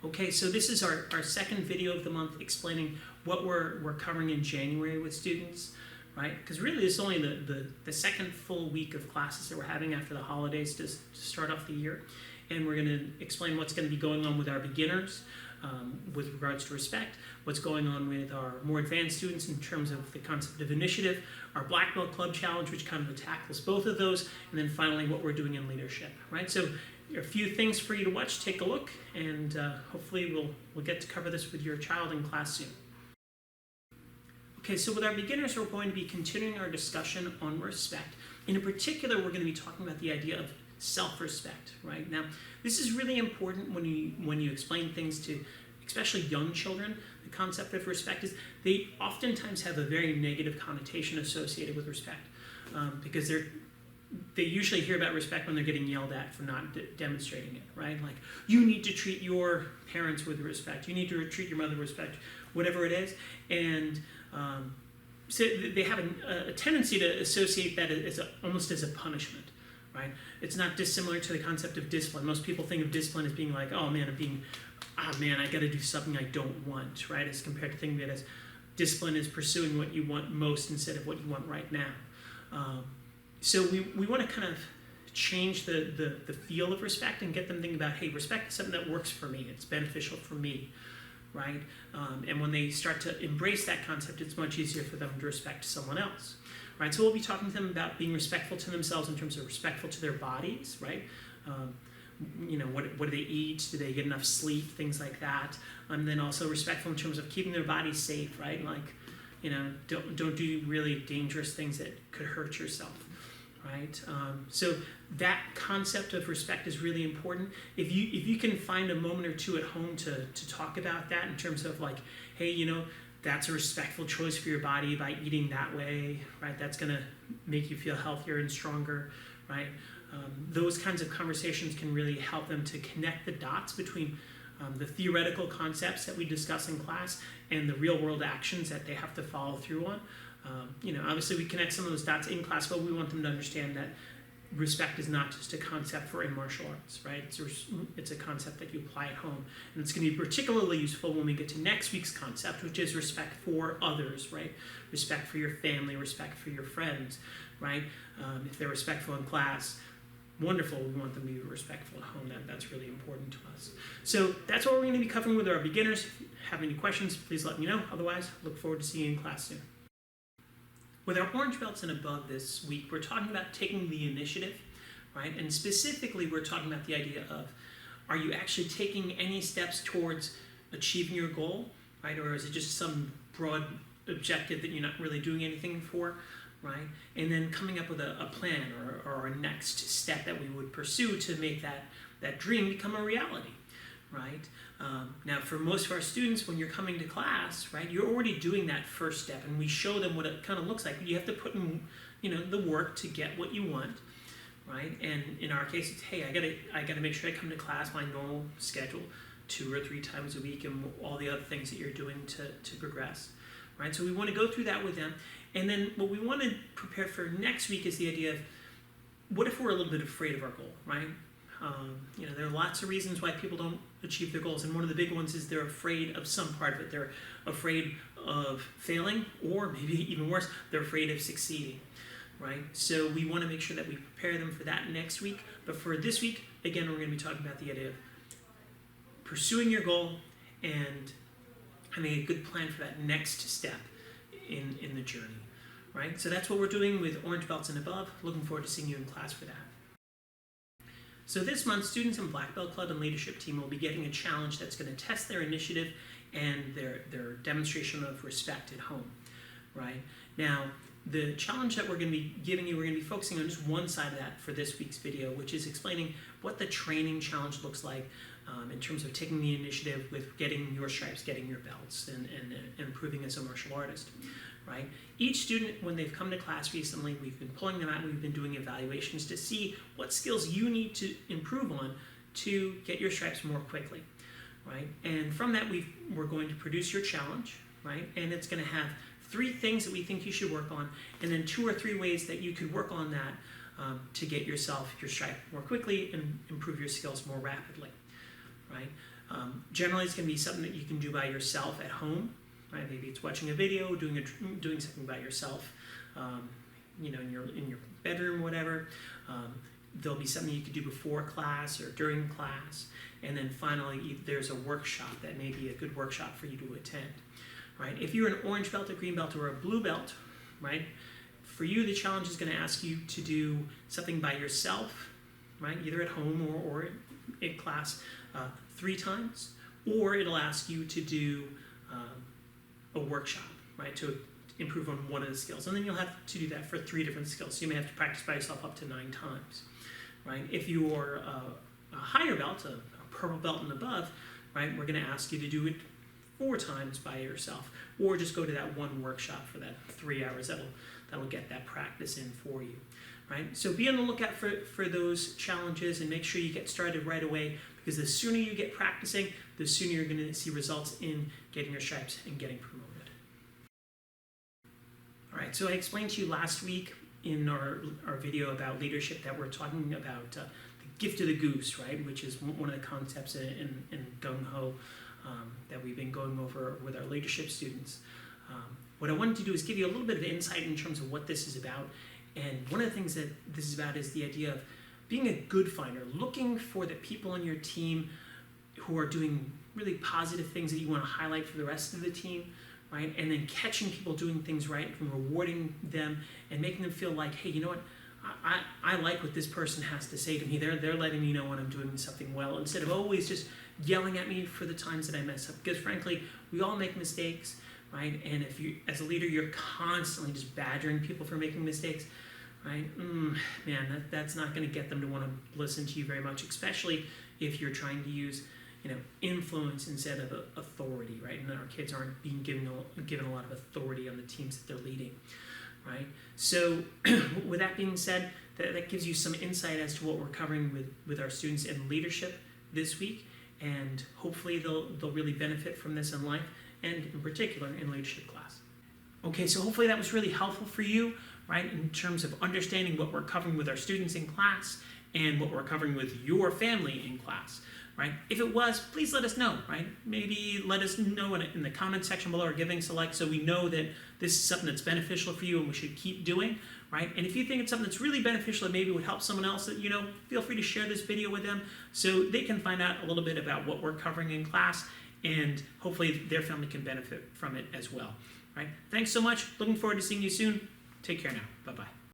Okay, so this is our second video of the month explaining what we're covering in January with students, right? Because really it's only the second full week of classes that we're having after the holidays to start off the year. And we're going to explain what's going to be going on with our beginners with regards to respect, what's going on with our more advanced students in terms of the concept of initiative, our Black Belt Club Challenge, which kind of tackles both of those, and then finally what we're doing in leadership, right? So a few things for you to watch, take a look, and hopefully we'll get to cover this with your child in class soon. Okay, so with our beginners, we're going to be continuing our discussion on respect. In particular, we're going to be talking about the idea of self-respect, right? Now, this is really important when you explain things to especially young children. The concept of respect is they oftentimes have a very negative connotation associated with respect because they usually hear about respect when they're getting yelled at for not demonstrating it, right? Like, you need to treat your parents with respect. You need to treat your mother with respect, whatever it is. And so they have a tendency to associate that as almost as a punishment, right? It's not dissimilar to the concept of discipline. Most people think of discipline as being like, oh man, I got to do something I don't want, right? As compared to thinking of it as discipline is pursuing what you want most instead of what you want right now. So we want to kind of change the feel of respect and get them thinking about, hey, respect is something that works for me. It's beneficial for me, right? And when they start to embrace that concept, it's much easier for them to respect someone else, right? So we'll be talking to them about being respectful to themselves in terms of respectful to their bodies, right? What do they eat? Do they get enough sleep? Things like that. And then also respectful in terms of keeping their bodies safe, right? Like, don't do really dangerous things that could hurt yourself. Right, so that concept of respect is really important. If you can find a moment or two at home to talk about that in terms of like, hey, that's a respectful choice for your body by eating that way, right? That's going to make you feel healthier and stronger, right? Those kinds of conversations can really help them to connect the dots between the theoretical concepts that we discuss in class and the real world actions that they have to follow through on. Obviously we connect some of those dots in class, but we want them to understand that respect is not just a concept for in martial arts, right? It's a concept that you apply at home. And it's going to be particularly useful when we get to next week's concept, which is respect for others, right? Respect for your family, respect for your friends, right? If they're respectful in class, wonderful. We want them to be respectful at home. That's really important to us. So that's what we're going to be covering with our beginners. If you have any questions, please let me know. Otherwise, look forward to seeing you in class soon. With our orange belts and above this week, we're talking about taking the initiative, right? And specifically, we're talking about the idea of, are you actually taking any steps towards achieving your goal, right? Or is it just some broad objective that you're not really doing anything for, right? And then coming up with a plan or a next step that we would pursue to make that dream become a reality, right? Now, for most of our students, when you're coming to class, right, you're already doing that first step, and we show them what it kind of looks like. You have to put in, the work to get what you want, right? And in our case, it's, hey, I gotta make sure I come to class my normal schedule 2 or 3 times a week, and all the other things that you're doing to progress, right? So we want to go through that with them, and then what we want to prepare for next week is the idea of, what if we're a little bit afraid of our goal, right? There are lots of reasons why people don't achieve their goals, and one of the big ones is they're afraid of some part of it. They're afraid of failing, or maybe even worse, they're afraid of succeeding, right? So we want to make sure that we prepare them for that next week. But for this week, again, we're going to be talking about the idea of pursuing your goal and having a good plan for that next step in the journey, right? So that's what we're doing with orange belts and above. Looking forward to seeing you in class for that. So this month, students in Black Belt Club and Leadership Team will be getting a challenge that's going to test their initiative and their demonstration of respect at home, right? Now, the challenge that we're going to be giving you, we're going to be focusing on just one side of that for this week's video, which is explaining what the training challenge looks like in terms of taking the initiative with getting your stripes, getting your belts, and improving as a martial artist, right? Each student, when they've come to class recently, we've been pulling them out, we've been doing evaluations to see what skills you need to improve on to get your stripes more quickly, right? And from that, we're going to produce your challenge, right? And it's going to have 3 things that we think you should work on, and then 2 or 3 ways that you could work on that to get yourself your stripe more quickly and improve your skills more rapidly, right? Generally, it's going to be something that you can do by yourself at home, right? Maybe it's watching a video, doing something by yourself, in your bedroom, whatever. There'll be something you could do before class or during class, and then finally, there's a workshop that may be a good workshop for you to attend, right? If you're an orange belt, a green belt, or a blue belt, right? For you, the challenge is going to ask you to do something by yourself, right? Either at home or in class 3 times, or it'll ask you to do a workshop, right? To improve on one of the skills. And then you'll have to do that for 3 different skills. So you may have to practice by yourself up to 9 times, right? If you're a higher belt, a purple belt and above, right, we're going to ask you to do it 4 times by yourself, or just go to that one workshop for that 3 hours. That'll get that practice in for you, right? So be on the lookout for those challenges and make sure you get started right away, because the sooner you get practicing, the sooner you're going to see results in getting your stripes and getting promoted. All right, so I explained to you last week in our video about leadership that we're talking about the gift of the goose, right? Which is one of the concepts in Gung Ho that we've been going over with our leadership students. What I wanted to do is give you a little bit of insight in terms of what this is about. And one of the things that this is about is the idea of being a good finder, looking for the people on your team who are doing really positive things that you want to highlight for the rest of the team, right? And then catching people doing things right and rewarding them and making them feel like, hey, you know what? I like what this person has to say to me. They're letting me know when I'm doing something well, instead of always just yelling at me for the times that I mess up. Because frankly, we all make mistakes, right? And if you, as a leader, you're constantly just badgering people for making mistakes, right? Man, that's not going to get them to want to listen to you very much, especially if you're trying to use, influence instead of authority, right? And our kids aren't being given a lot of authority on the teams that they're leading, right? So with that being said, that gives you some insight as to what we're covering with our students in leadership this week, and hopefully they'll really benefit from this in life, and in particular in leadership class. Okay, so hopefully that was really helpful for you, right, in terms of understanding what we're covering with our students in class and what we're covering with your family in class, right? If it was, please let us know, right? Maybe let us know in the comment section below, or giving us a like, so we know that this is something that's beneficial for you and we should keep doing, right? And if you think it's something that's really beneficial and maybe would help someone else, that feel free to share this video with them so they can find out a little bit about what we're covering in class, and hopefully their family can benefit from it as well, right? Thanks so much. Looking forward to seeing you soon. Take care now. Bye-bye.